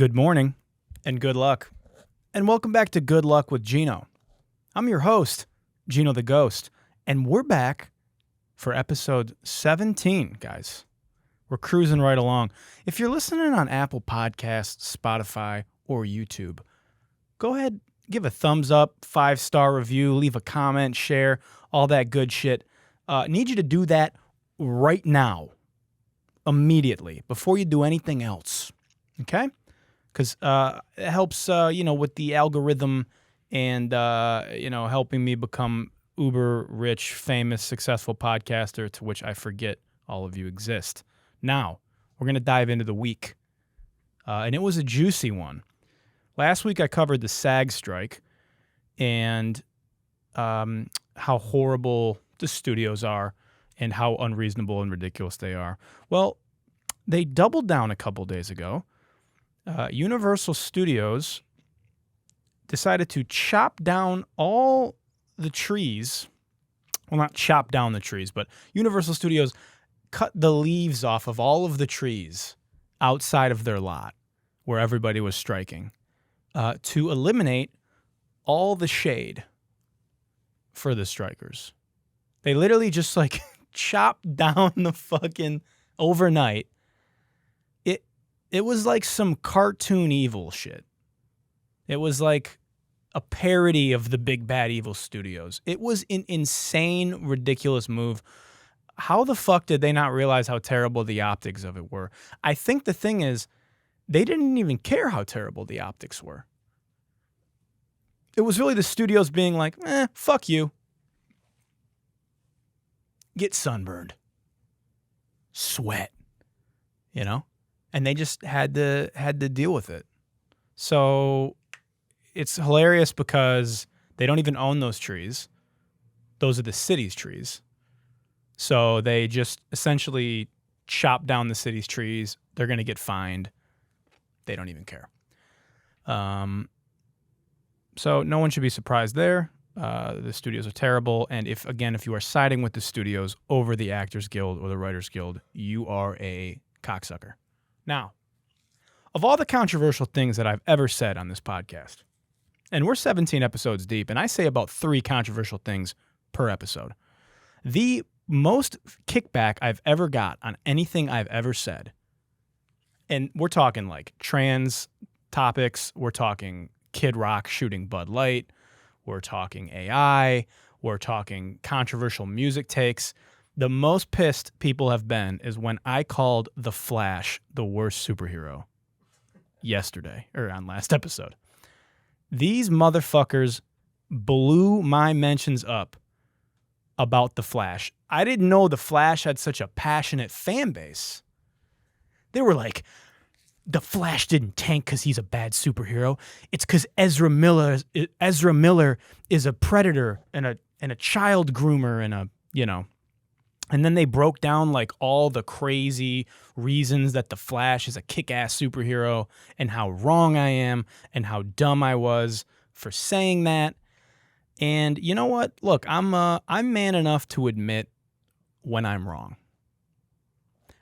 Good morning and good luck. And welcome back to Good Luck with Gino. I'm your host, Gino the Ghost, and we're back for episode 17, guys. We're cruising right along. If you're listening on Apple Podcasts, Spotify, or YouTube, go ahead, give a thumbs up, 5-star review, leave a comment, share, all that good shit. Need you to do that right now, immediately, before you do anything else, okay? Because it helps, with the algorithm and, helping me become uber rich, famous, successful podcaster to which I forget all of you exist. Now, we're going to dive into the week. And it was a juicy one. Last week I covered the SAG Strike and how horrible the studios are and how unreasonable and ridiculous they are. Well, they doubled down a couple days ago. Universal Studios decided to chop down all the trees. Well, not chop down the trees, but Universal Studios cut the leaves off of all of the trees outside of their lot where everybody was striking to eliminate all the shade for the strikers. They literally just chopped down the fucking overnight. It was like some cartoon evil shit. It was like a parody of the Big Bad Evil Studios. It was an insane, ridiculous move. How the fuck did they not realize how terrible the optics of it were? I think the thing is, they didn't even care how terrible the optics were. It was really the studios being like, fuck you. Get sunburned. Sweat. And they just had to deal with it. So it's hilarious because they don't even own those trees. Those are the city's trees. So they just essentially chop down the city's trees. They're going to get fined. They don't even care. So no one should be surprised there. The studios are terrible. And if you are siding with the studios over the Actors Guild or the Writers Guild, you are a cocksucker. Now, of all the controversial things that I've ever said on this podcast, and we're 17 episodes deep, and I say about 3 controversial things per episode, the most kickback I've ever got on anything I've ever said, and we're talking like trans topics, we're talking Kid Rock shooting Bud Light, we're talking AI, we're talking controversial music takes. The most pissed people have been is when I called The Flash the worst superhero yesterday, or on last episode. These motherfuckers blew my mentions up about The Flash. I didn't know The Flash had such a passionate fan base. They were like, The Flash didn't tank because he's a bad superhero. It's because Ezra Miller is a predator and a child groomer and And then they broke down all the crazy reasons that The Flash is a kick-ass superhero and how wrong I am and how dumb I was for saying that. And you know what? Look, I'm man enough to admit when I'm wrong.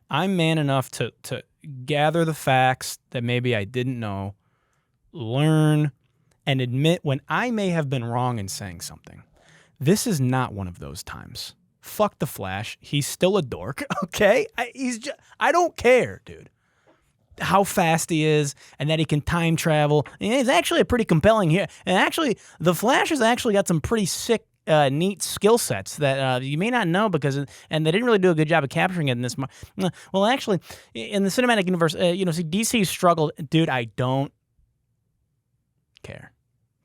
I'm man enough to gather the facts that maybe I didn't know, learn, and admit when I may have been wrong in saying something. This is not one of those times. Fuck The Flash. He's still a dork, okay? I don't care, dude, how fast he is and that he can time travel. And he's actually a pretty compelling here. And actually, The Flash has actually got some pretty sick, neat skill sets that you may not know and they didn't really do a good job of capturing it in this. Well, actually, in the cinematic universe, DC struggled. Dude, I don't care.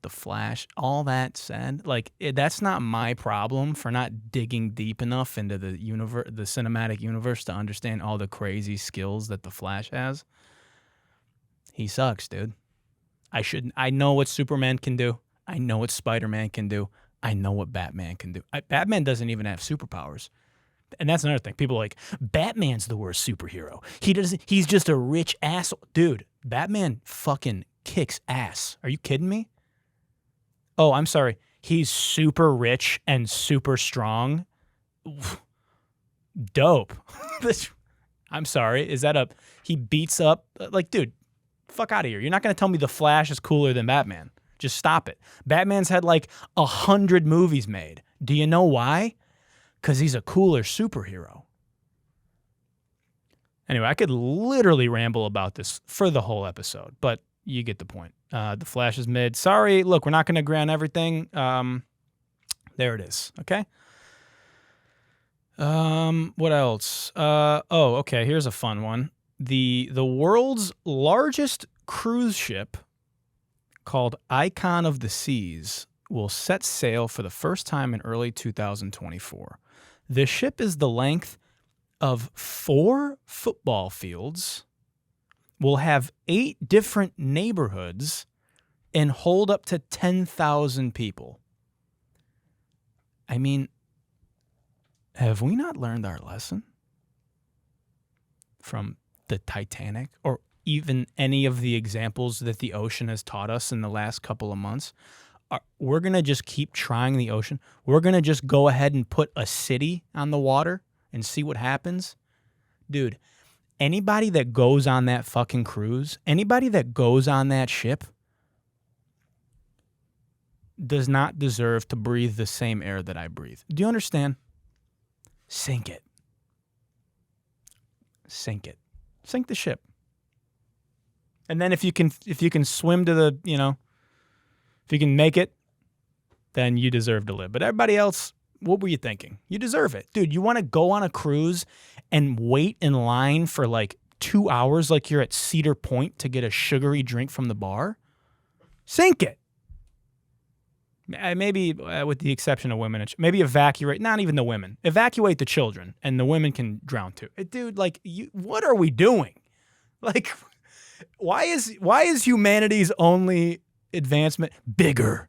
The Flash, all that said, that's not my problem for not digging deep enough into the cinematic universe to understand all the crazy skills that the Flash has. He sucks, dude. I know what Superman can do. I know what Spider-Man can do. I know what Batman can do. Batman doesn't even have superpowers. And that's another thing. People are like, Batman's the worst superhero. He's just a rich asshole. Dude, Batman fucking kicks ass. Are you kidding me? Oh, I'm sorry. He's super rich and super strong. Dope. I'm sorry. Is that he beats up, dude, Fuck out of here. You're not going to tell me The Flash is cooler than Batman. Just stop it. Batman's had like 100 movies made. Do you know why? Because he's a cooler superhero. Anyway, I could literally ramble about this for the whole episode, but you get the point. The Flash is mid. Sorry, look, we're not going to agree on everything. There it is, okay? What else? Okay, here's a fun one. The world's largest cruise ship, called Icon of the Seas, will set sail for the first time in early 2024. The ship is the length of 4 football fields, will have 8 different neighborhoods, and hold up to 10,000 people. I mean, have we not learned our lesson from the Titanic or even any of the examples that the ocean has taught us in the last couple of months? We're going to just keep trying the ocean. We're going to just go ahead and put a city on the water and see what happens. Dude, anybody that goes on that fucking cruise, anybody that goes on that ship does not deserve to breathe the same air that I breathe. Do you understand? Sink it. Sink it. Sink the ship. And then if you can swim to the, if you can make it, then you deserve to live. But everybody else, what were you thinking? You deserve it. Dude, you want to go on a cruise and wait in line for like 2 hours like you're at Cedar Point to get a sugary drink from the bar? Sink it. Maybe with the exception of women, maybe evacuate, not even the women. Evacuate the children, and the women can drown too. Dude, like, what are we doing? Like, why is humanity's only advancement bigger?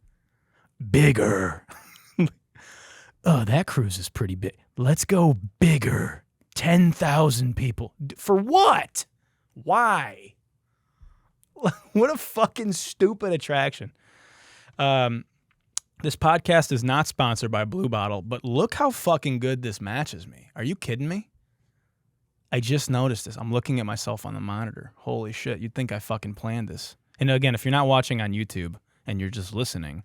Oh, that cruise is pretty big. Let's go bigger. 10,000 people. For what? Why? What a fucking stupid attraction. This podcast is not sponsored by Blue Bottle, but look how fucking good this matches me. Are you kidding me? I just noticed this. I'm looking at myself on the monitor. Holy shit, you'd think I fucking planned this. And again, if you're not watching on YouTube and you're just listening,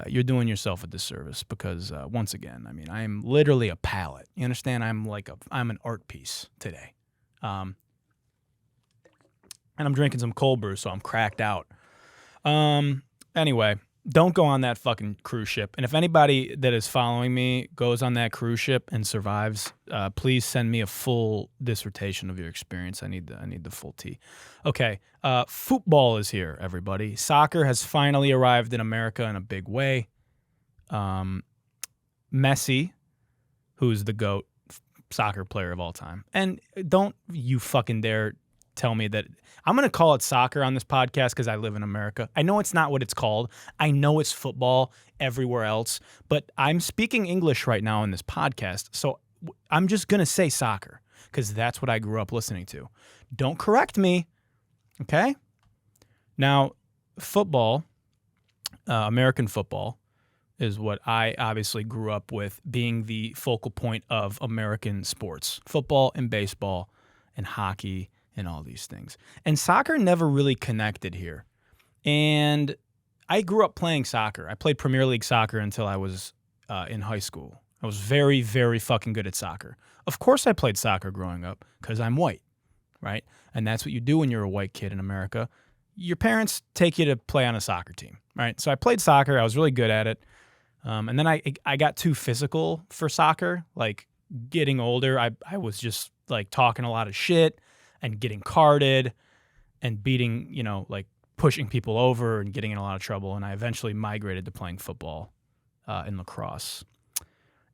you're doing yourself a disservice because, once again, I mean, I am literally a palette. You understand? I'm an art piece today. And I'm drinking some cold brew, so I'm cracked out. Anyway, don't go on that fucking cruise ship. And if anybody that is following me goes on that cruise ship and survives, please send me a full dissertation of your experience. I need the full tea. Okay, football is here, everybody. Soccer has finally arrived in America in a big way. Messi, who's the GOAT soccer player of all time. And don't you fucking dare tell me that I'm going to call it soccer on this podcast because I live in America. I know it's not what it's called. I know it's football everywhere else, but I'm speaking English right now in this podcast, so I'm just going to say soccer because that's what I grew up listening to. Don't correct me, okay? Now, football, American football, is what I obviously grew up with being the focal point of American sports. Football and baseball and hockey and all these things. And soccer never really connected here. And I grew up playing soccer. I played Premier League soccer until I was in high school. I was very, very fucking good at soccer. Of course I played soccer growing up because I'm white, right? And that's what you do when you're a white kid in America. Your parents take you to play on a soccer team, right? So I played soccer. I was really good at it. And then I got too physical for soccer. Like, getting older, I was just like talking a lot of shit and getting carded and beating, like pushing people over and getting in a lot of trouble. And I eventually migrated to playing football and lacrosse.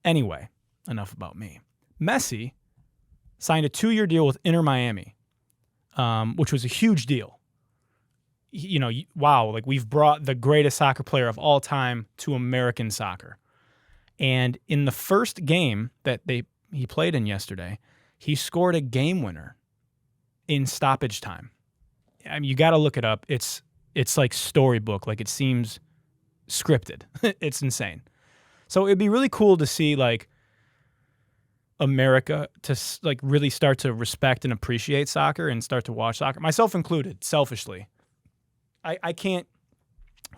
Anyway, enough about me. Messi signed a 2-year deal with Inter Miami, which was a huge deal. Wow, like we've brought the greatest soccer player of all time to American soccer. And in the first game that he played in yesterday, he scored a game winner in stoppage time. I mean, you got to look it up. It's like storybook, like it seems scripted. It's insane. So it'd be really cool to see like America to like really start to respect and appreciate soccer and start to watch soccer, myself included, selfishly. I can't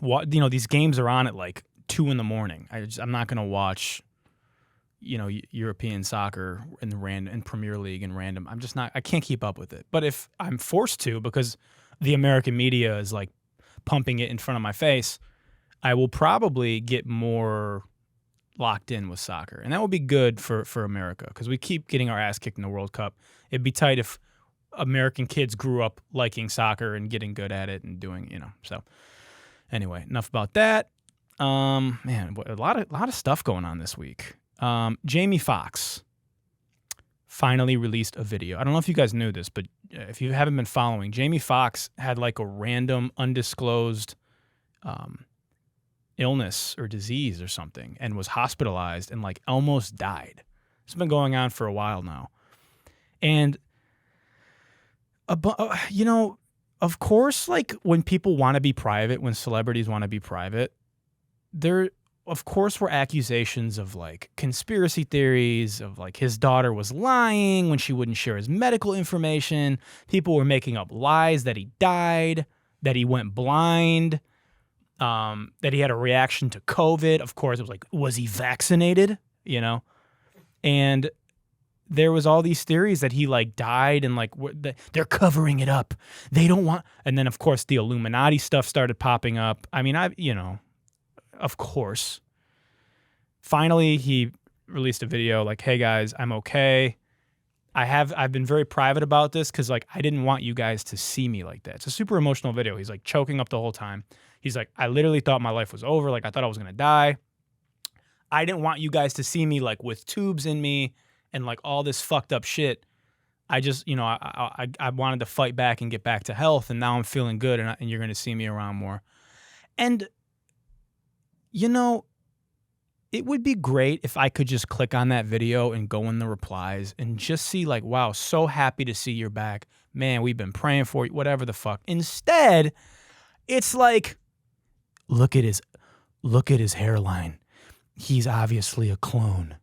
watch, these games are on at like 2 a.m. I'm not going to watch, European soccer in Premier League and random. I'm just not, I can't keep up with it. But if I'm forced to, because the American media is like pumping it in front of my face, I will probably get more locked in with soccer. And that will be good for America, because we keep getting our ass kicked in the World Cup. It'd be tight if American kids grew up liking soccer and getting good at it and doing, so anyway, enough about that. Man, a lot of stuff going on this week. Jamie Foxx finally released a video. I don't know if you guys knew this, but if you haven't been following, Jamie Foxx had like a random undisclosed illness or disease or something and was hospitalized and like almost died. It's been going on for a while now. And of course, like when people want to be private, when celebrities want to be private, there, of course, were accusations of like conspiracy theories of like his daughter was lying when she wouldn't share his medical information. People were making up lies that he died, that he went blind, that he had a reaction to COVID. Of course, it was like, was he vaccinated? And there was all these theories that he like died and like they're covering it up. They don't want. And then of course the Illuminati stuff started popping up. I mean, of course. Finally, he released a video like, "Hey guys, I'm okay. I've been very private about this because like I didn't want you guys to see me like that." It's a super emotional video. He's like choking up the whole time. He's like, "I literally thought my life was over. Like I thought I was gonna die. I didn't want you guys to see me like with tubes in me and like all this fucked up shit. I just, I wanted to fight back and get back to health, and now I'm feeling good, and you're going to see me around more." And, it would be great if I could just click on that video and go in the replies and just see like, wow, so happy to see you're back. Man, we've been praying for you, whatever the fuck. Instead, it's like, look at his hairline. He's obviously a clone.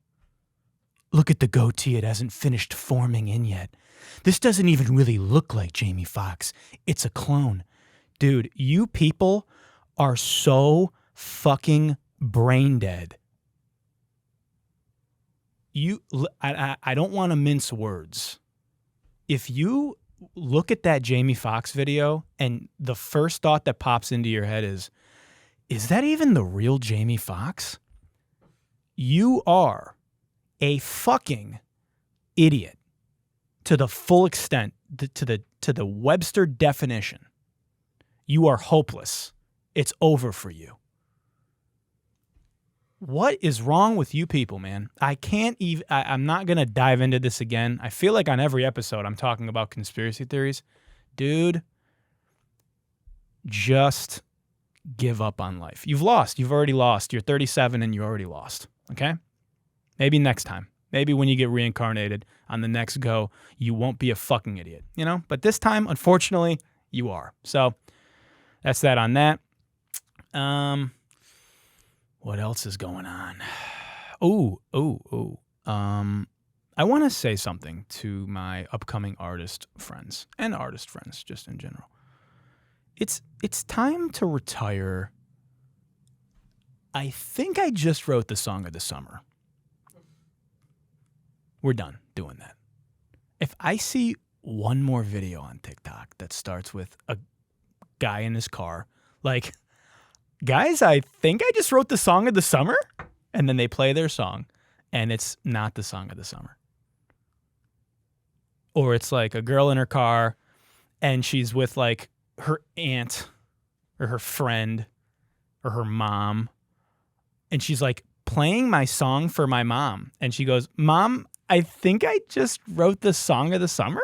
Look at the goatee. It hasn't finished forming in yet. This doesn't even really look like Jamie Foxx. It's a clone. Dude, you people are so fucking brain dead. I don't want to mince words. If you look at that Jamie Foxx video and the first thought that pops into your head is that even the real Jamie Foxx? You are a fucking idiot to the full extent, to the Webster definition. You are hopeless. It's over for you. What is wrong with you people, man? I'm not going to dive into this again. I feel like on every episode I'm talking about conspiracy theories. Dude, just give up on life. You've lost. You've already lost. You're 37 and you already lost. Okay? Maybe next time. Maybe when you get reincarnated on the next go, you won't be a fucking idiot, But this time, unfortunately, you are. So that's that on that. What else is going on? I want to say something to my upcoming artist friends and artist friends just in general. It's time to retire. I think I just wrote the song of the summer. We're done doing that. If I see one more video on TikTok that starts with a guy in his car, like, guys, I think I just wrote the song of the summer, and then they play their song, and it's not the song of the summer. Or it's like a girl in her car, and she's with like her aunt or her friend or her mom, and she's like playing my song for my mom, and she goes, "Mom, I think I just wrote the song of the summer,"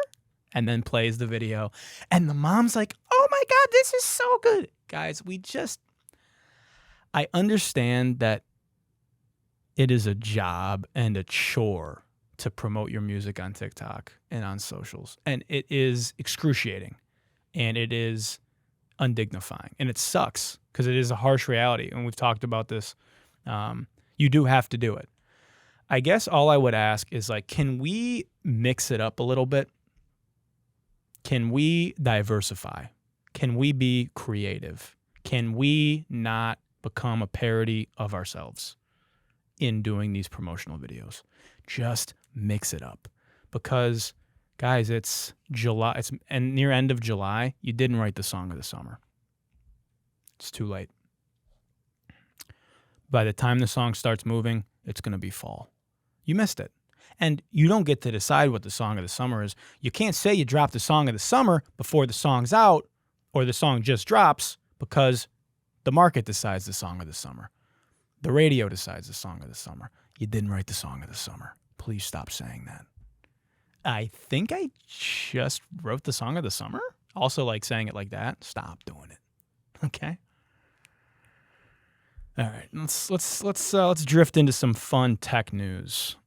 and then plays the video. And the mom's like, "Oh my God, this is so good." Guys, I understand that it is a job and a chore to promote your music on TikTok and on socials. And it is excruciating and it is undignifying and it sucks because it is a harsh reality. And we've talked about this. You do have to do it. I guess all I would ask is like, can we mix it up a little bit? Can we diversify? Can we be creative? Can we not become a parody of ourselves in doing these promotional videos? Just mix it up. Because, guys, it's July. It's and near end of July. You didn't write the song of the summer. It's too late. By the time the song starts moving, it's going to be fall. You missed it. And you don't get to decide what the song of the summer is. You can't say you dropped the song of the summer before the song's out or the song just drops, because the market decides the song of the summer. The radio decides the song of the summer. You didn't write the song of the summer. Please stop saying that. I think I just wrote the song of the summer. Also, like saying it like that. Stop doing it. Okay. All right. Let's drift into some fun tech news.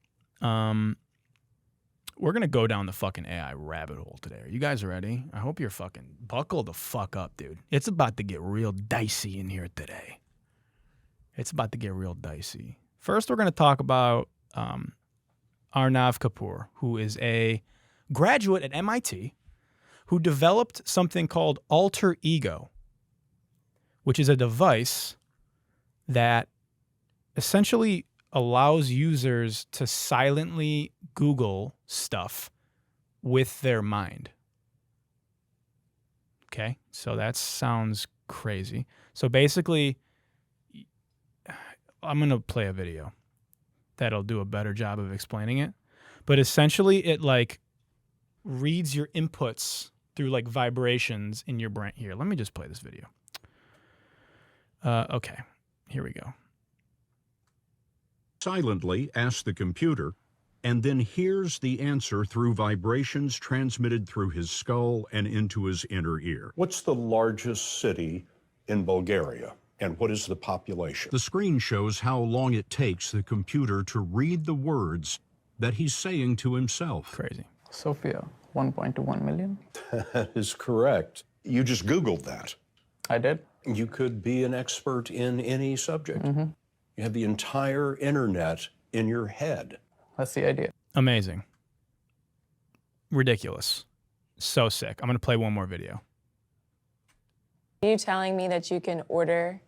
We're gonna go down the fucking AI rabbit hole today. Are you guys ready? I hope you're fucking buckle the fuck up, dude. It's about to get real dicey in here today. It's about to get real dicey. First, we're gonna talk about Arnav Kapoor, who is a graduate at MIT who developed something called AlterEgo, which is a device that essentially allows users to silently Google stuff with their mind. Okay, so that sounds crazy. So basically, I'm going to play a video that'll do a better job of explaining it. But essentially, it like reads your inputs through like vibrations in your brain. Here, let me just play this video. Okay, here we go. Silently asks the computer, and then hears the answer through vibrations transmitted through his skull and into his inner ear. What's the largest city in Bulgaria, and what is the population? The screen shows how long it takes the computer to read the words that he's saying to himself. Crazy. Sofia, 1.21 million. That is correct. You just Googled that. I did. You could be an expert in any subject. You have the entire internet in your head. That's the idea. Amazing. Ridiculous. So sick. I'm going to play one more video. Are you telling me that you can order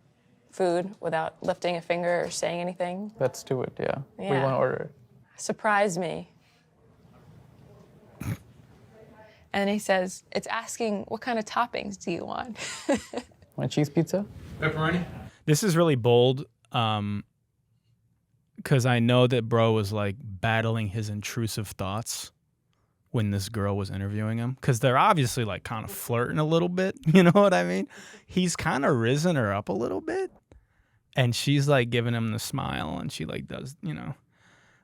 food without lifting a finger or saying anything? Let's do it, yeah. We Yeah. want to order it. Surprise me. And he says, it's asking, what kind of toppings do you want? Want cheese pizza? Pepperoni. This is really bold because I know that bro was like battling his intrusive thoughts when this girl was interviewing him, because they're obviously like kind of flirting a little bit. You know what I mean? He's kind of risen her up a little bit, and she's like giving him the smile, and she like does, you know.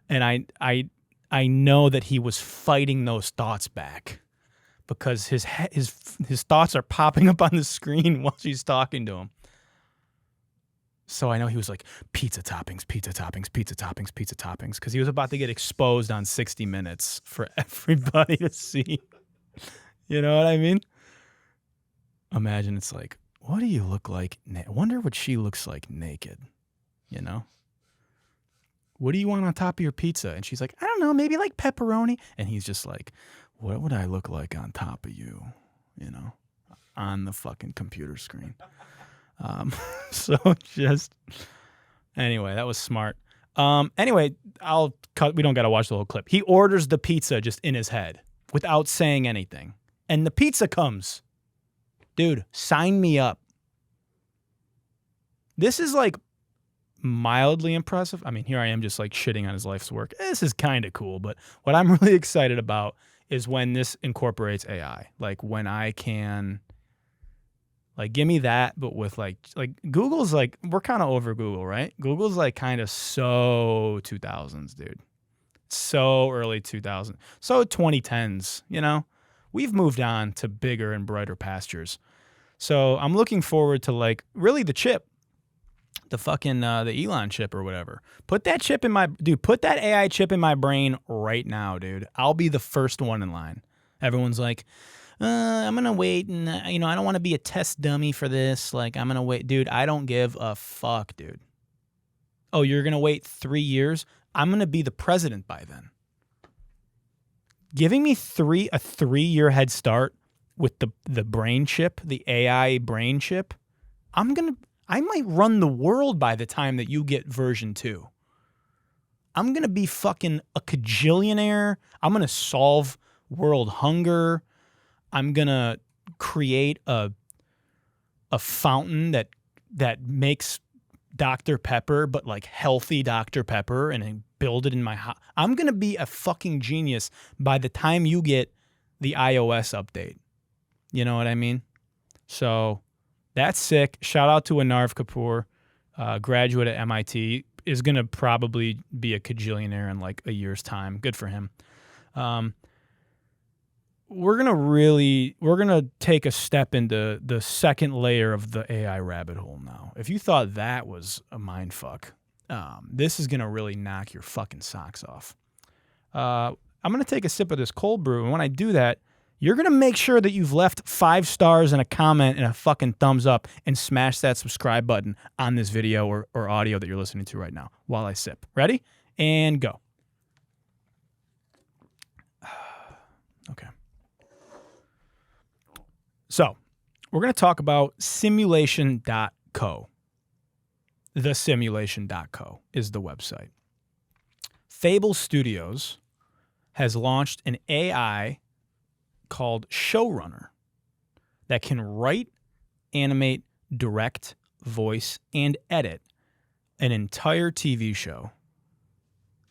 And I know that he was fighting those thoughts back, because his thoughts are popping up on the screen while she's talking to him. So I know he was like, pizza toppings, pizza toppings, pizza toppings, pizza toppings, because he was about to get exposed on 60 Minutes for everybody to see. You know what I mean? Imagine it's like, what do you look like? I wonder what she looks like naked, you know? What do you want on top of your pizza? And she's like, I don't know, maybe like pepperoni. And he's just like, what would I look like on top of you, you know, on the fucking computer screen? So just, anyway, that was smart. Anyway, I'll cut, we don't got to watch the whole clip. He orders the pizza just in his head without saying anything. And the pizza comes. Dude, sign me up. This is like mildly impressive. I mean, here I am just like shitting on his life's work. This is kind of cool, but what I'm really excited about is when this incorporates AI. Like when I can, like, give me that, but with like Google's like, we're kind of over Google, right? Google's like kind of so 2000s, dude. So early 2000s. So 2010s, you know? We've moved on to bigger and brighter pastures. So I'm looking forward to like really the chip. The fucking, the Elon chip or whatever. Put that chip in my, dude, put that AI chip in my brain right now, dude. I'll be the first one in line. Everyone's like, I'm going to wait and, you know, I don't want to be a test dummy for this. Like, I'm going to wait. Dude, I don't give a fuck, dude. Oh, you're going to wait 3 years? I'm going to be the president by then. Giving me a 3-year head start with the brain chip, the AI brain chip, I might run the world by the time that you get version 2. I'm going to be fucking a cajillionaire. I'm going to solve world hunger. I'm going to create a fountain that makes Dr. Pepper, but like healthy Dr. Pepper, and build it in my house. I'm going to be a fucking genius by the time you get the iOS update. You know what I mean? So that's sick. Shout out to Anarv Kapoor, graduate at MIT, is going to probably be a cajillionaire in like a year's time. Good for him. We're going to take a step into the second layer of the AI rabbit hole now. If you thought that was a mind fuck, this is going to really knock your fucking socks off. I'm going to take a sip of this cold brew, and when I do that, you're going to make sure that you've left 5 stars and a comment and a fucking thumbs up and smash that subscribe button on this video or audio that you're listening to right now while I sip. Ready? And go. Okay. So, we're going to talk about simulation.co. Thesimulation.co is the website. Fable Studios has launched an AI called Showrunner that can write, animate, direct, voice, and edit an entire TV show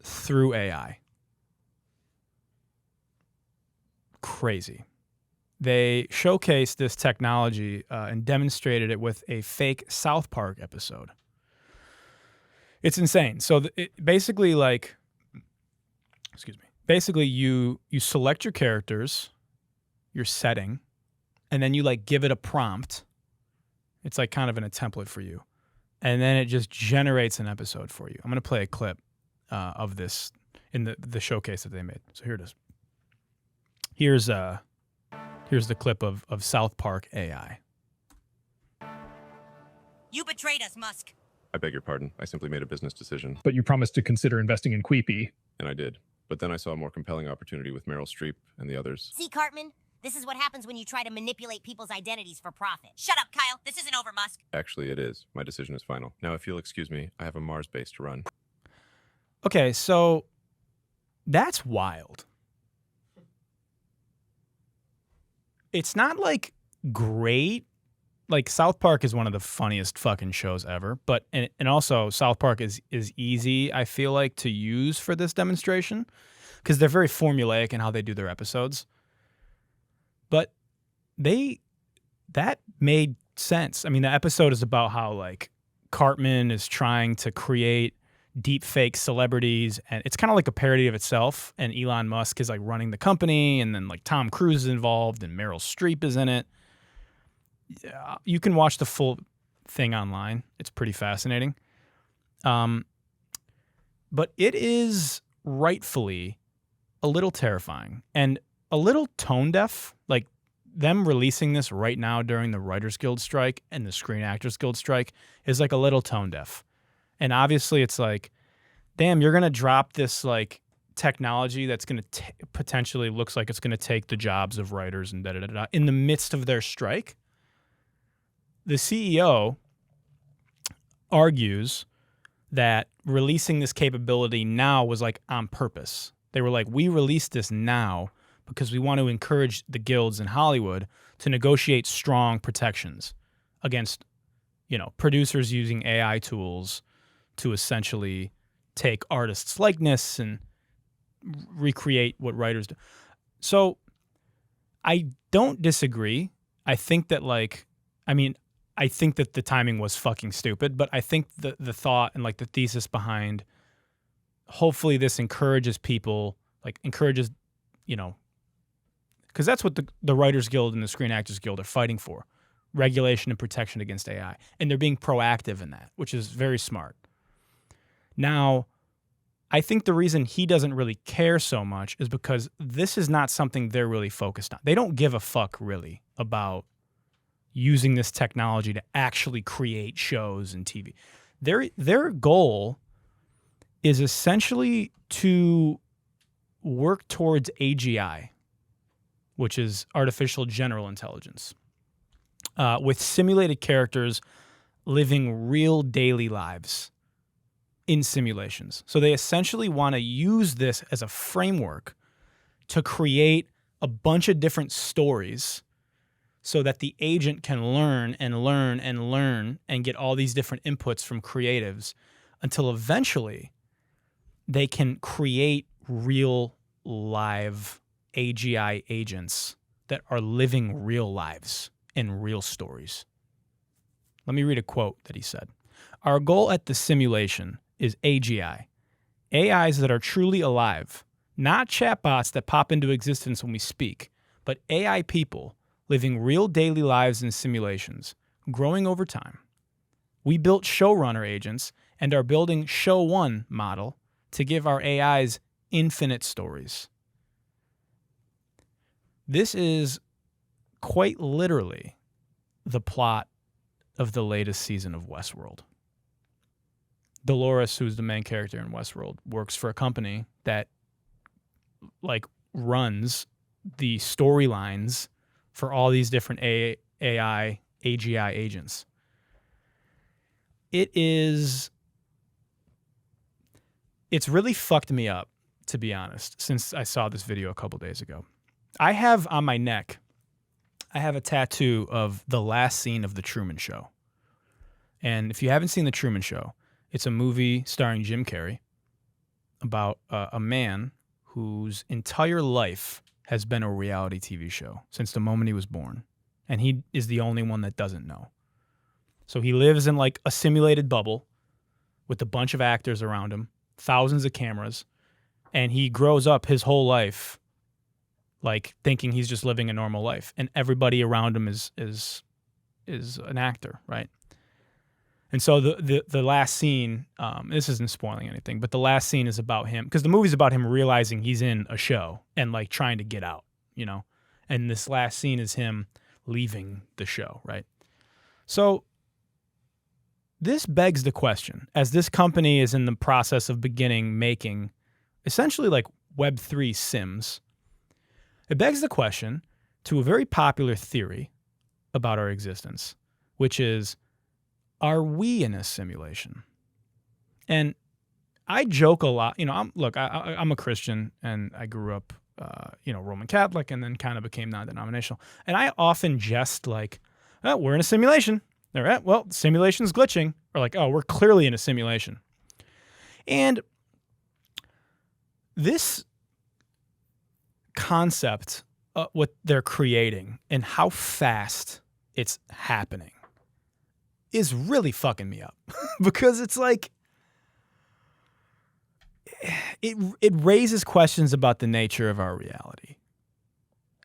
through AI. Crazy. They showcased this technology and demonstrated it with a fake South Park episode. It's insane. So basically, like, basically you select your characters, your setting, and then you like give it a prompt. It's like kind of in a template for you, and then it just generates an episode for you. I'm gonna play a clip of this in the showcase that they made. So here it is. Here's the clip of South Park AI. You betrayed us, Musk. I beg your pardon. I simply made a business decision. But you promised to consider investing in Queepy. And I did. But then I saw a more compelling opportunity with Meryl Streep and the others. See, Cartman? This is what happens when you try to manipulate people's identities for profit. Shut up, Kyle. This isn't over, Musk. Actually, it is. My decision is final. Now, if you'll excuse me, I have a Mars base to run. Okay, so that's wild. It's not like great. Like South Park is one of the funniest fucking shows ever, but and also South Park is easy, I feel like, to use for this demonstration because they're very formulaic in how they do their episodes. But that made sense. I mean, the episode is about how like Cartman is trying to create deep fake celebrities, and it's kind of like a parody of itself, and Elon Musk is like running the company, and then like Tom Cruise is involved and Meryl Streep is in it. You can watch the full thing online. It's pretty fascinating. But it is rightfully a little terrifying and a little tone deaf. Like them releasing this right now during the Writers Guild strike and the Screen Actors Guild strike is like a little tone deaf. And obviously it's like, damn, you're going to drop this like technology that's going to potentially looks like it's going to take the jobs of writers and da-da-da-da in the midst of their strike. The CEO argues that releasing this capability now was like on purpose. They were like, we released this now because we want to encourage the guilds in Hollywood to negotiate strong protections against, producers using AI tools to essentially take artists' likeness and recreate what writers do. So I don't disagree. I think that I think that the timing was fucking stupid, but I think the thought and like the thesis behind hopefully this encourages people, because that's what the Writers Guild and the Screen Actors Guild are fighting for, regulation and protection against AI. And they're being proactive in that, which is very smart. Now, I think the reason he doesn't really care so much is because this is not something they're really focused on. They don't give a fuck really about using this technology to actually create shows and TV. Their goal is essentially to work towards AGI, which is artificial general intelligence, with simulated characters living real daily lives in simulations. So they essentially want to use this as a framework to create a bunch of different stories so that the agent can learn and learn and learn and get all these different inputs from creatives until eventually they can create real live AGI agents that are living real lives and real stories. Let me read a quote that he said. Our goal at the simulation is AGI, AIs that are truly alive, not chatbots that pop into existence when we speak, but AI people living real daily lives in simulations, growing over time. We built showrunner agents and are building show one model to give our AIs infinite stories. This is quite literally the plot of the latest season of Westworld. Dolores, who's the main character in Westworld, works for a company that runs the storylines for all these different AI, AGI agents. It's really fucked me up, to be honest, since I saw this video a couple days ago. I have on my neck, I have a tattoo of the last scene of The Truman Show. And if you haven't seen The Truman Show, it's a movie starring Jim Carrey about a man whose entire life has been a reality TV show since the moment he was born. And he is the only one that doesn't know. So he lives in a simulated bubble with a bunch of actors around him, thousands of cameras, and he grows up his whole life thinking he's just living a normal life, and everybody around him is an actor, right? And so the last scene, this isn't spoiling anything, but the last scene is about him, because the movie's about him realizing he's in a show and trying to get out, and this last scene is him leaving the show, right? So this begs the question, as this company is in the process of making essentially Web3 Sims, it begs the question to a very popular theory about our existence, which is, are we in a simulation? And I joke a lot. I'm a Christian, and I grew up, Roman Catholic, and then kind of became non-denominational. And I often jest we're in a simulation. All right, well, simulation's glitching. Or oh, we're clearly in a simulation. And this concept, what they're creating and how fast it's happening is really fucking me up because it's it raises questions about the nature of our reality.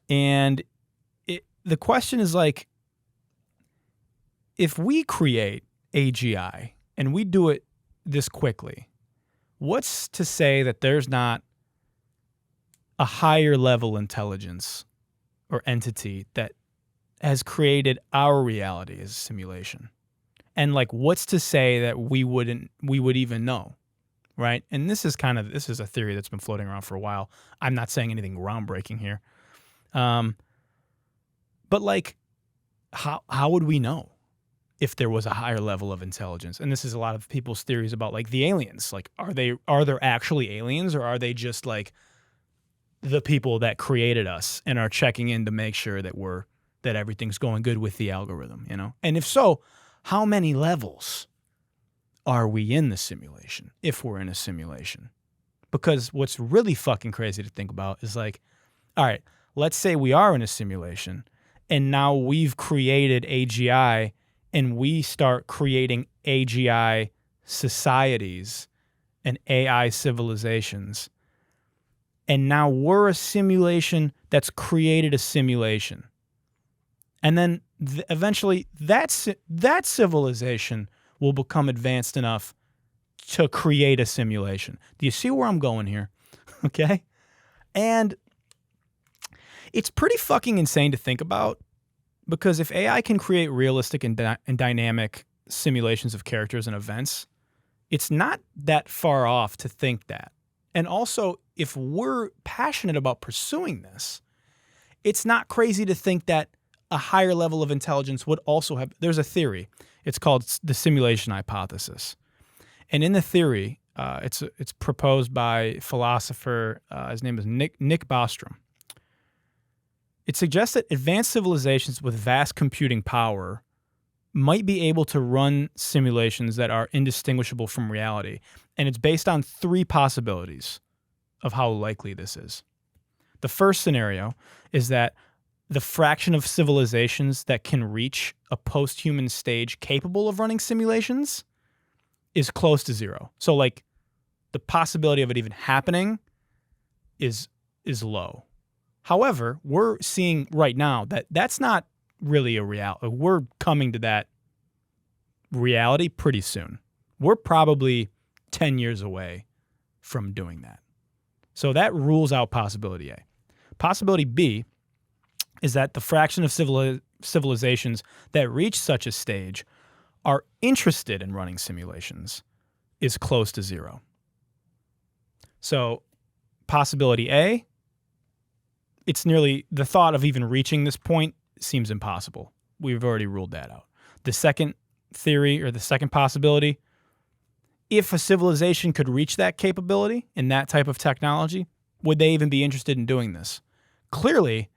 And the question is if we create AGI and we do it this quickly, what's to say that there's not a higher level intelligence or entity that has created our reality as a simulation? And what's to say that we would even know, right? And this is a theory that's been floating around for a while. I'm not saying anything groundbreaking here. But how would we know if there was a higher level of intelligence? And this is a lot of people's theories about the aliens. Are there actually aliens, or are they just the people that created us and are checking in to make sure that everything's going good with the algorithm, And if so, how many levels are we in the simulation, if we're in a simulation? Because what's really fucking crazy to think about is all right, let's say we are in a simulation and now we've created AGI and we start creating AGI societies and AI civilizations. And now we're a simulation that's created a simulation. And then eventually that civilization will become advanced enough to create a simulation. Do you see where I'm going here? Okay? And it's pretty fucking insane to think about, because if AI can create realistic and dynamic simulations of characters and events, it's not that far off to think that. And also, if we're passionate about pursuing this, it's not crazy to think that a higher level of intelligence would also have. There's a theory. It's called the simulation hypothesis. And in the theory, it's proposed by a philosopher. His name is Nick Bostrom. It suggests that advanced civilizations with vast computing power might be able to run simulations that are indistinguishable from reality. And it's based on 3 possibilities of how likely this is. The first scenario is that the fraction of civilizations that can reach a post-human stage capable of running simulations is close to 0. So, like, the possibility of it even happening is low. However, we're seeing right now that that's not really a reality. We're coming to that reality pretty soon. We're probably 10 years away from doing that. So that rules out possibility A. Possibility B is that the fraction of civilizations that reach such a stage are interested in running simulations is close to 0. So possibility A, it's nearly, the thought of even reaching this point seems impossible. We've already ruled that out. The second theory, or the second possibility, if a civilization could reach that capability in that type of technology, would they even be interested in doing this? Clearly,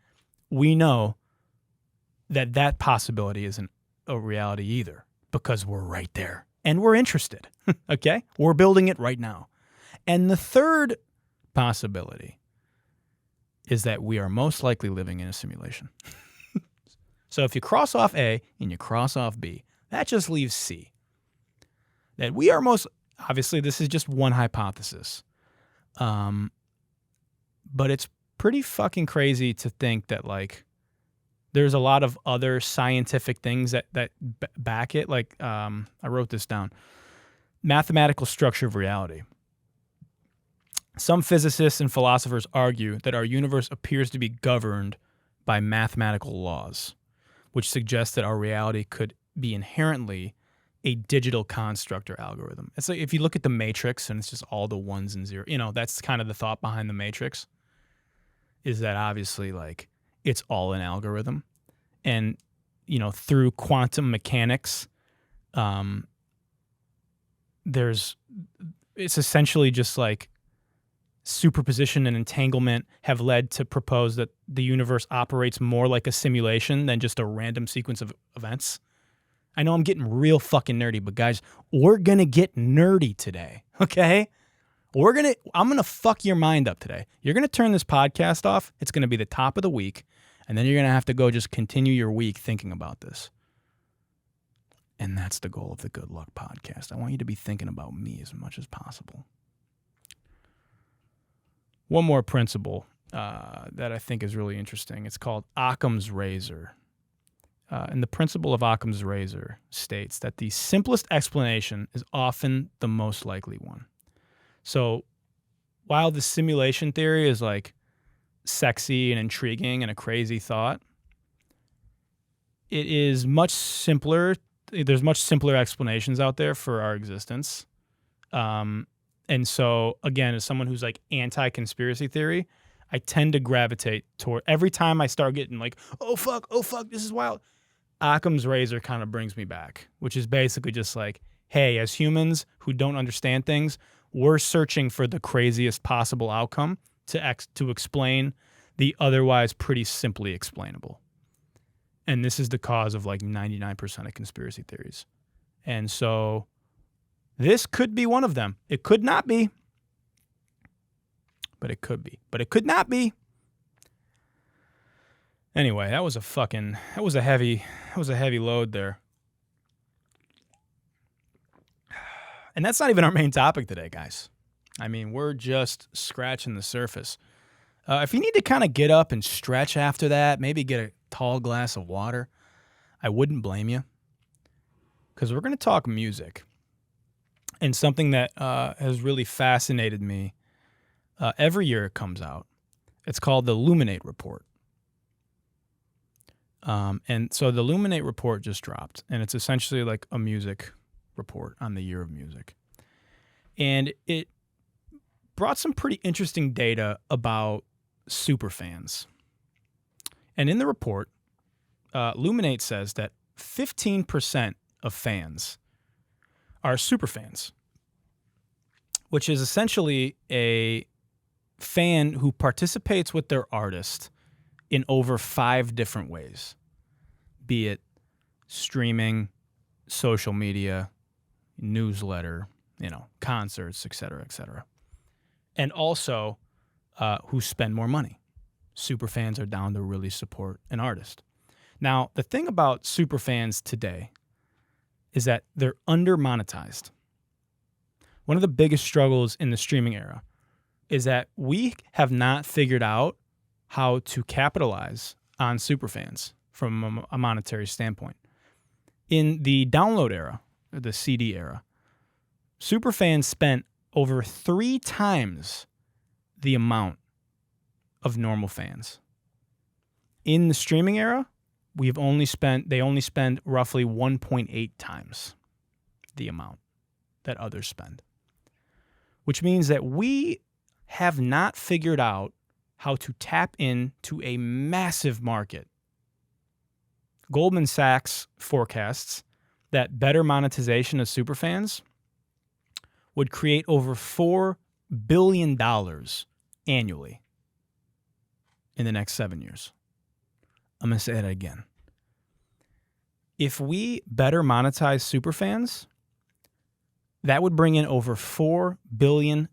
we know that that possibility isn't a reality either, because we're right there and we're interested. Okay? We're building it right now. And the third possibility is that we are most likely living in a simulation. So if you cross off A and you cross off B, that just leaves C. That we are most, obviously this is just one hypothesis. But it's pretty fucking crazy to think that, like, there's a lot of other scientific things that back it. Like, I wrote this down. Mathematical structure of reality. Some physicists and philosophers argue that our universe appears to be governed by mathematical laws, which suggests that our reality could be inherently a digital construct or algorithm. It's like if you look at the Matrix and it's just all the ones and zeros, that's kind of the thought behind the Matrix, is that obviously, like, it's all an algorithm. And, through quantum mechanics, it's essentially just like superposition and entanglement have led to propose that the universe operates more like a simulation than just a random sequence of events. I know I'm getting real fucking nerdy, but guys, we're going to get nerdy today, okay? I'm going to fuck your mind up today. You're going to turn this podcast off. It's going to be the top of the week, and then you're going to have to go just continue your week thinking about this. And that's the goal of the Good Luck Podcast. I want you to be thinking about me as much as possible. One more principle that I think is really interesting. It's called Occam's razor. And the principle of Occam's razor states that the simplest explanation is often the most likely one. So while the simulation theory is like sexy and intriguing and a crazy thought, it is much simpler. There's much simpler explanations out there for our existence. And so, again, as someone who's like anti-conspiracy theory, I tend to gravitate toward, every time I start getting like, oh fuck, this is wild, Occam's razor kind of brings me back, which is basically just like, hey, as humans who don't understand things, we're searching for the craziest possible outcome to explain the otherwise pretty simply explainable. And this is the cause of like 99% of conspiracy theories. And so this could be one of them. It could not be, but it could be. But it could not be. Anyway, that was a heavy load there. And that's not even our main topic today, guys. I mean, we're just scratching the surface. If you need to kind of get up and stretch after that, maybe get a tall glass of water, I wouldn't blame you. Because we're going to talk music. And something that has really fascinated me, every year it comes out. It's called the Illuminate Report. And so the Illuminate Report just dropped. And it's essentially like a music report on the year of music. And it brought some pretty interesting data about superfans. And in the report, Luminate says that 15% of fans are superfans, which is essentially a fan who participates with their artist in over 5 different ways, be it streaming, social media, newsletter, concerts, et cetera, and also who spend more money. Superfans are down to really support an artist. Now, the thing about superfans today is that they're under-monetized. One of the biggest struggles in the streaming era is that we have not figured out how to capitalize on superfans from a monetary standpoint. In the download era, or the CD era, superfans spent over 3 times the amount of normal fans. In the streaming era, they only spend roughly 1.8 times the amount that others spend, which means that we have not figured out how to tap into a massive market. Goldman Sachs forecasts that better monetization of superfans would create over $4 billion annually in the next 7 years. I'm going to say that again. If we better monetize superfans, that would bring in over $4 billion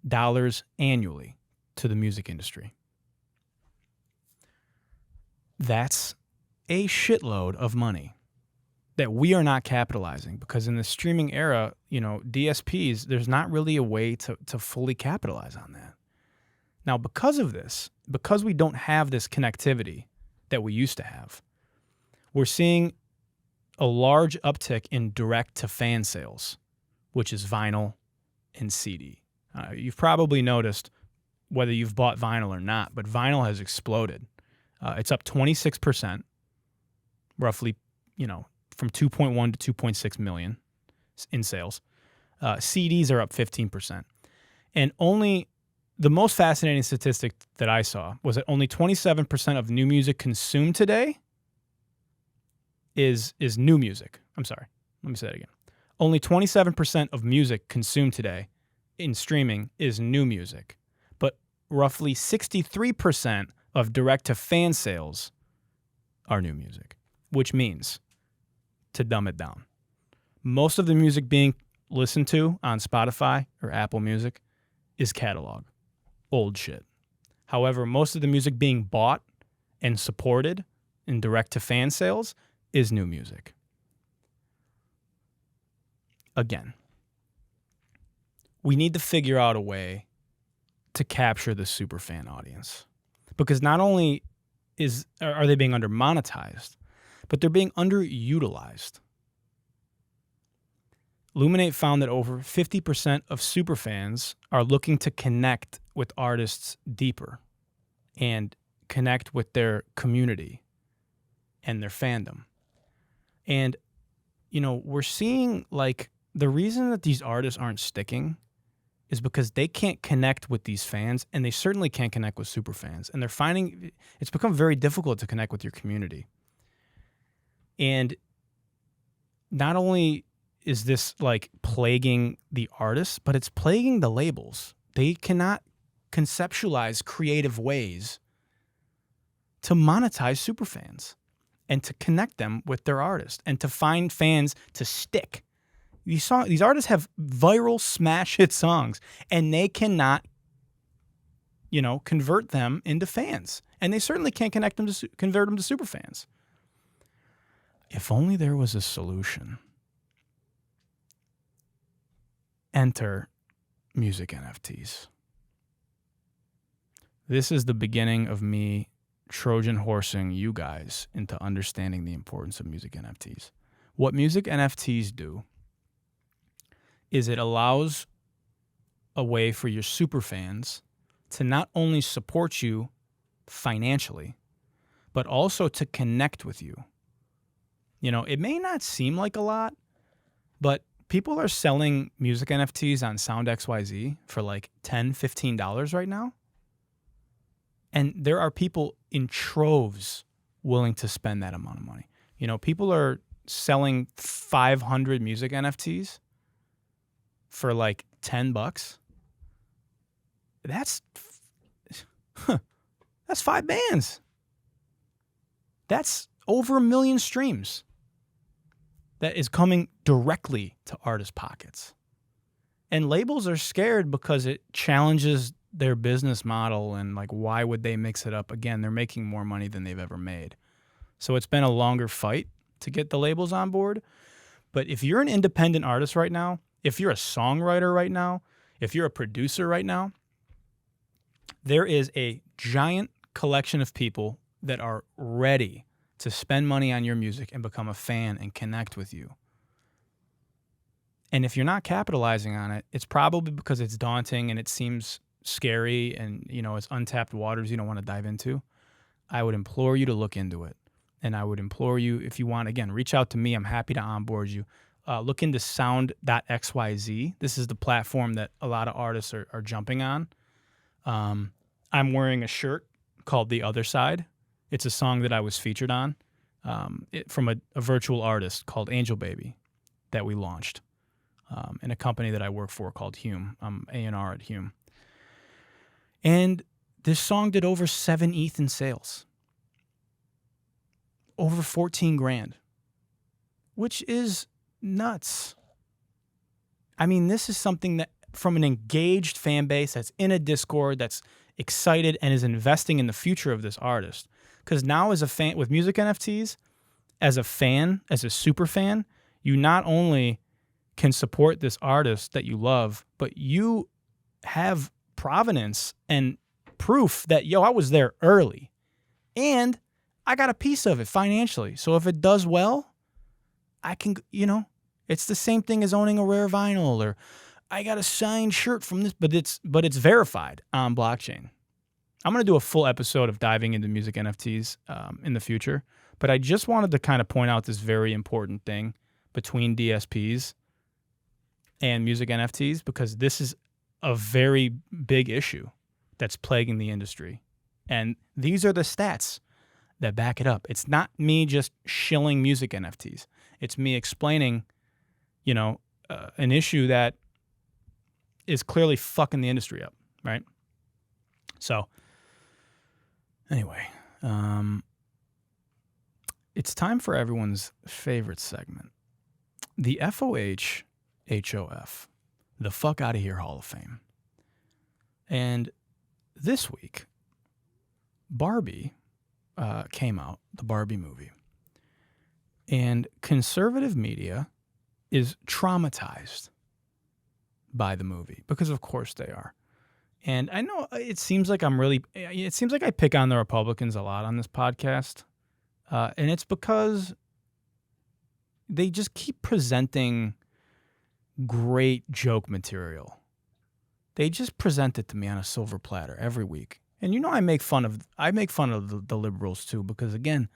annually to the music industry. That's a shitload of money that we are not capitalizing, because in the streaming era, DSPs, there's not really a way to fully capitalize on that. Now, because of this, because we don't have this connectivity that we used to have, we're seeing a large uptick in direct-to-fan sales, which is vinyl and CD. You've probably noticed, whether you've bought vinyl or not, but vinyl has exploded. It's up 26%, roughly, from 2.1 to 2.6 million in sales. CDs are up 15%. And the most fascinating statistic that I saw was that only 27% of new music consumed today is new music. I'm sorry. Let me say that again. Only 27% of music consumed today in streaming is new music. But roughly 63% of direct-to-fan sales are new music, which means, to dumb it down, most of the music being listened to on Spotify or Apple Music is catalog, old shit. However, most of the music being bought and supported in direct-to-fan sales is new music. Again, we need to figure out a way to capture the superfan audience, because not only are they being under-monetized, but they're being underutilized. Luminate found that over 50% of superfans are looking to connect with artists deeper and connect with their community and their fandom. And, we're seeing, the reason that these artists aren't sticking is because they can't connect with these fans, and they certainly can't connect with superfans. And they're finding it's become very difficult to connect with your community. And not only is this plaguing the artists, but it's plaguing the labels. They cannot conceptualize creative ways to monetize superfans and to connect them with their artists and to find fans to stick. These artists have viral smash hit songs, and they cannot, convert them into fans. And they certainly can't convert them to superfans. If only there was a solution. Enter music NFTs. This is the beginning of me Trojan horsing you guys into understanding the importance of music NFTs. What music NFTs do is it allows a way for your superfans to not only support you financially, but also to connect with you. It may not seem like a lot, but people are selling music NFTs on Sound XYZ for like $10, $15 right now. And there are people in troves willing to spend that amount of money. You know, people are selling 500 music NFTs for like $10. That's 5 bands. That's over 1 million streams that is coming directly to artists' pockets. And labels are scared because it challenges their business model, and like, why would they mix it up? Again, they're making more money than they've ever made. So it's been a longer fight to get the labels on board. But if you're an independent artist right now, if you're a songwriter right now, if you're a producer right now, there is a giant collection of people that are ready to spend money on your music and become a fan and connect with you. And if you're not capitalizing on it, it's probably because it's daunting and it seems scary and, you know, it's untapped waters you don't want to dive into. I would implore you to look into it. And I would implore you, if you want, again, reach out to me. I'm happy to onboard you. Look into sound.xyz. This is the platform that a lot of artists are jumping on. I'm wearing a shirt called The Other Side. It's a song that I was featured on from a virtual artist called Angel Baby that we launched in a company that I work for called Hume. I'm A&R at Hume. And this song did over 7 ETH in sales. Over 14 grand, which is nuts. I mean, this is something that from an engaged fan base that's in a Discord, that's excited and is investing in the future of this artist. Because now as a fan with music NFTs, as a fan, as a super fan, you not only can support this artist that you love, but you have provenance and proof that, yo, I was there early. And I got a piece of it financially. So if it does well, I can, you know, it's the same thing as owning a rare vinyl, or I got a signed shirt from this, but it's verified on blockchain. I'm going to do a full episode of diving into music NFTs in the future, but I just wanted to kind of point out this very important thing between DSPs and music NFTs, because this is a very big issue that's plaguing the industry. And these are the stats that back it up. It's not me just shilling music NFTs. It's me explaining, you know, an issue that is clearly fucking the industry up, right? So, anyway, it's time for everyone's favorite segment, the FOH HOF, the Fuck Outta Here Hall of Fame. And this week, Barbie came out, the Barbie movie. And conservative media is traumatized by the movie, because of course they are. And I know it seems like I pick on the Republicans a lot on this podcast. And it's because they just keep presenting great joke material. They just present it to me on a silver platter every week. And you know, I make fun of the liberals too, because again,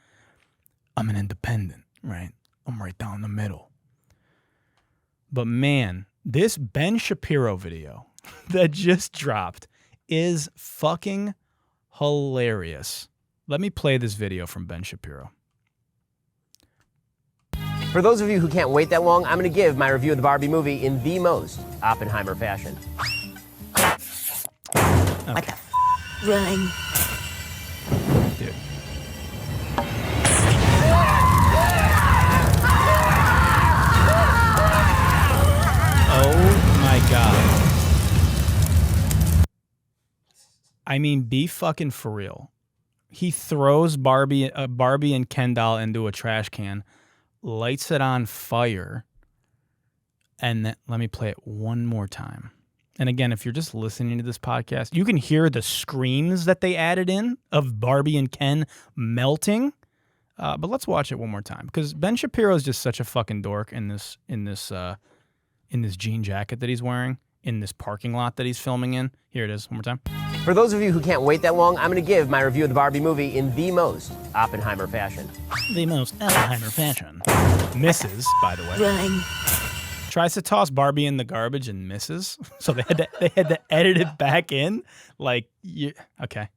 I'm an independent, right? I'm right down the middle. But man, this Ben Shapiro video that just dropped is fucking hilarious. Let me play this video from Ben Shapiro. For those of you who can't wait that long, I'm going to give my review of the Barbie movie in the most Oppenheimer fashion. Okay. What the Run. Dude. Oh my God. I mean, be fucking for real. He throws Barbie and Ken doll into a trash can, lights it on fire, and then let me play it one more time. And again, if you're just listening to this podcast, you can hear the screams that they added in of Barbie and Ken melting. But let's watch it one more time, because Ben Shapiro is just such a fucking dork in this jean jacket that he's wearing in this parking lot that he's filming in. Here it is, one more time. For those of you who can't wait that long, I'm going to give my review of the Barbie movie in the most Oppenheimer fashion. The most Oppenheimer fashion. Misses, by the way. Run. Tries to toss Barbie in the garbage and misses. So they had to edit it back in. Like, okay.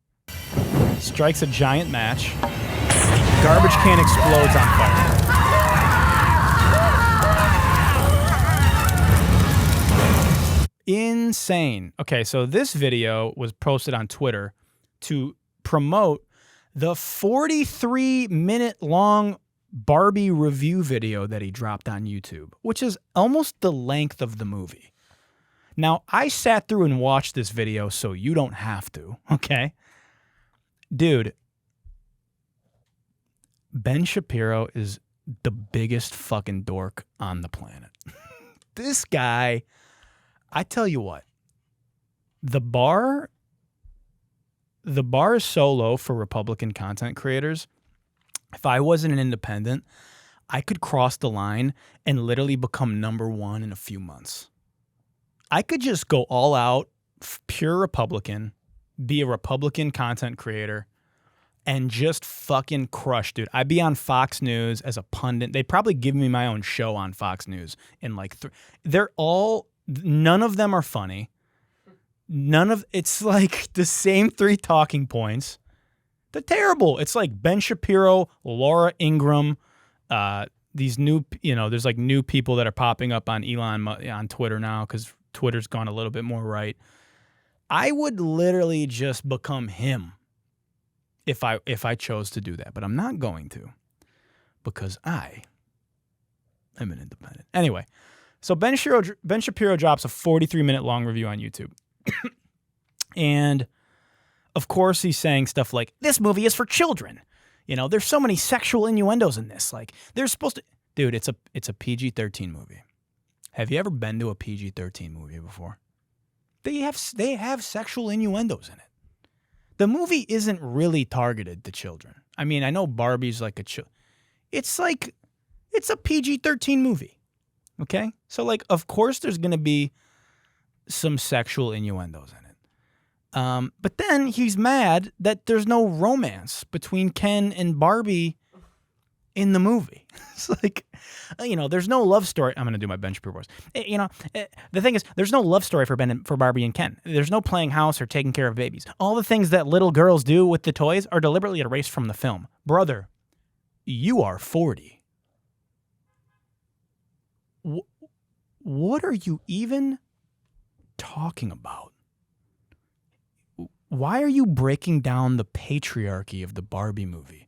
Strikes a giant match. Garbage can explodes on fire. Insane. Okay, so this video was posted on Twitter to promote the 43-minute long Barbie review video that he dropped on YouTube, which is almost the length of the movie. Now, I sat through and watched this video so you don't have to, okay? Dude, Ben Shapiro is the biggest fucking dork on the planet. This guy, I tell you what, the bar is so low for Republican content creators. If I wasn't an independent, I could cross the line and literally become #1 in a few months. I could just go all out, pure Republican, be a Republican content creator, and just fucking crush, dude. I'd be on Fox News as a pundit. They'd probably give me my own show on Fox News in like none of them are funny. It's like the same 3 talking points. They're terrible. It's like Ben Shapiro, Laura Ingraham, these new, there's like new people that are popping up on on Twitter now because Twitter's gone a little bit more right. I would literally just become him if I chose to do that, but I'm not going to because I am an independent. Anyway, so Ben Shapiro drops a 43-minute long review on YouTube. And of course he's saying stuff like, this movie is for children. There's so many sexual innuendos in this. Like, they're supposed to... Dude, it's a PG-13 movie. Have you ever been to a PG-13 movie before? They have sexual innuendos in it. The movie isn't really targeted to children. I mean, I know Barbie's like it's a PG-13 movie. Okay? So, like, of course there's going to be some sexual innuendos in it. But then he's mad that there's no romance between Ken and Barbie in the movie. It's like, there's no love story. I'm going to do my Ben Shapiro voice. The thing is, there's no love story for Barbie and Ken. There's no playing house or taking care of babies. All the things that little girls do with the toys are deliberately erased from the film. Brother, you are 40. What are you even talking about? Why are you breaking down the patriarchy of the Barbie movie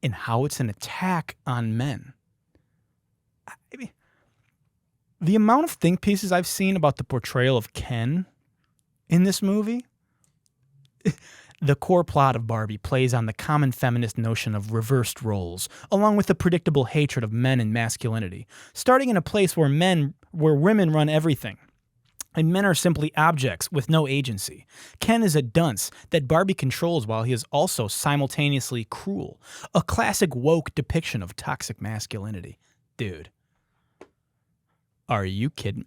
and how it's an attack on men? I mean, the amount of think pieces I've seen about the portrayal of Ken in this movie, the core plot of Barbie plays on the common feminist notion of reversed roles, along with the predictable hatred of men and masculinity, starting in a place where women run everything. And men are simply objects with no agency. Ken is a dunce that Barbie controls while he is also simultaneously cruel. A classic woke depiction of toxic masculinity. Dude. Are you kidding?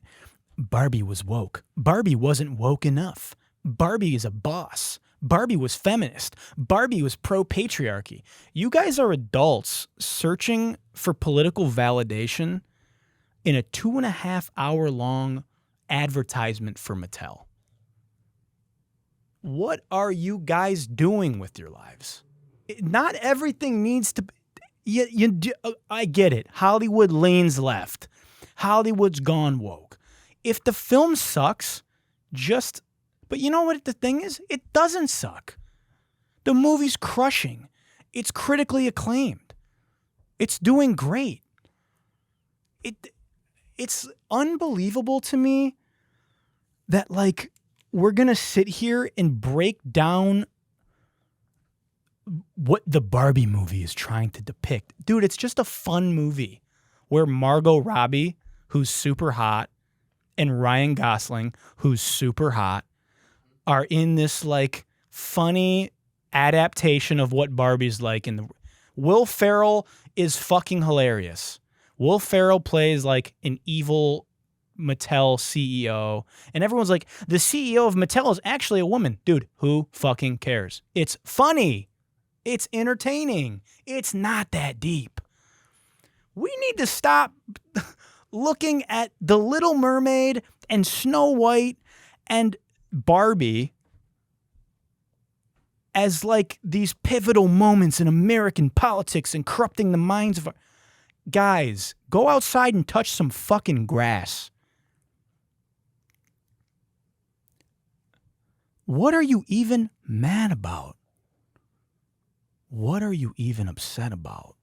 Barbie was woke. Barbie wasn't woke enough. Barbie is a boss. Barbie was feminist. Barbie was pro-patriarchy. You guys are adults searching for political validation in a 2.5-hour long advertisement for Mattel. What are you guys doing with your lives? Not everything needs to be... I get it. Hollywood leans left. Hollywood's gone woke. If the film sucks, But you know what the thing is? It doesn't suck. The movie's crushing. It's critically acclaimed. It's doing great. It's unbelievable to me that, like, we're going to sit here and break down what the Barbie movie is trying to depict. Dude, it's just a fun movie where Margot Robbie, who's super hot, and Ryan Gosling, who's super hot, are in this, like, funny adaptation of what Barbie's like. Will Ferrell is fucking hilarious. Will Ferrell plays like an evil Mattel CEO, and everyone's like, the CEO of Mattel is actually a woman. Dude, who fucking cares? It's funny. It's entertaining. It's not that deep. We need to stop looking at The Little Mermaid and Snow White and Barbie as like these pivotal moments in American politics and corrupting the minds of our... Guys, go outside and touch some fucking grass. What are you even mad about? What are you even upset about?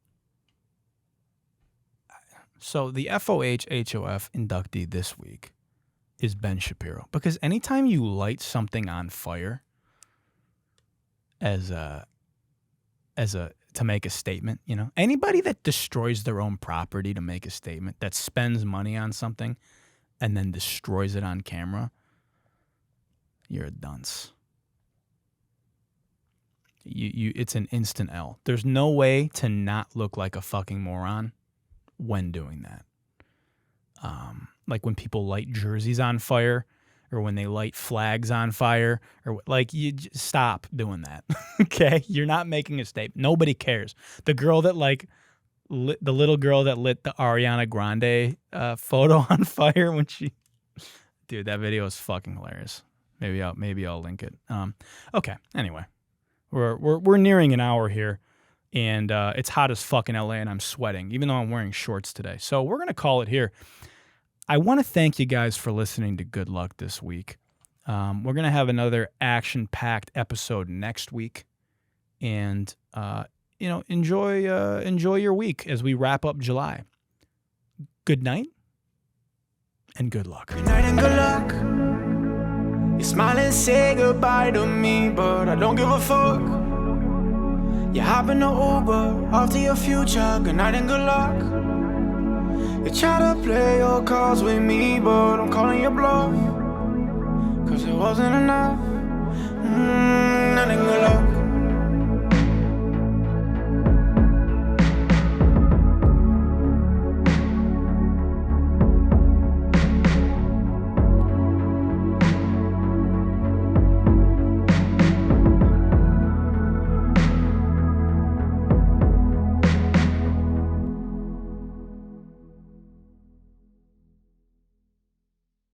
So the FOH-HOF inductee this week is Ben Shapiro. Because anytime you light something on fire to make a statement, you know, anybody that destroys their own property to make a statement, that spends money on something and then destroys it on camera, you're a dunce. It's an instant L. There's no way to not look like a fucking moron when doing that. Like when people light jerseys on fire, or when they light flags on fire, or like, you just stop doing that. Okay, you're not making a statement. Nobody cares. The girl that the little girl that lit the Ariana Grande photo on fire when she, dude, that video is fucking hilarious. Maybe I'll link it. Okay. Anyway, we're nearing an hour here, and it's hot as fuck in LA, and I'm sweating, even though I'm wearing shorts today. So we're gonna call it here. I want to thank you guys for listening to Good Luck this week. We're gonna have another action-packed episode next week, and enjoy your week as we wrap up July. Good night, and good luck. Good night and good luck. You smile and say goodbye to me, but I don't give a fuck. You hop in the Uber, off to your future. Good night and good luck. You try to play your cards with me, but I'm calling your bluff, 'cause it wasn't enough. Night and good luck.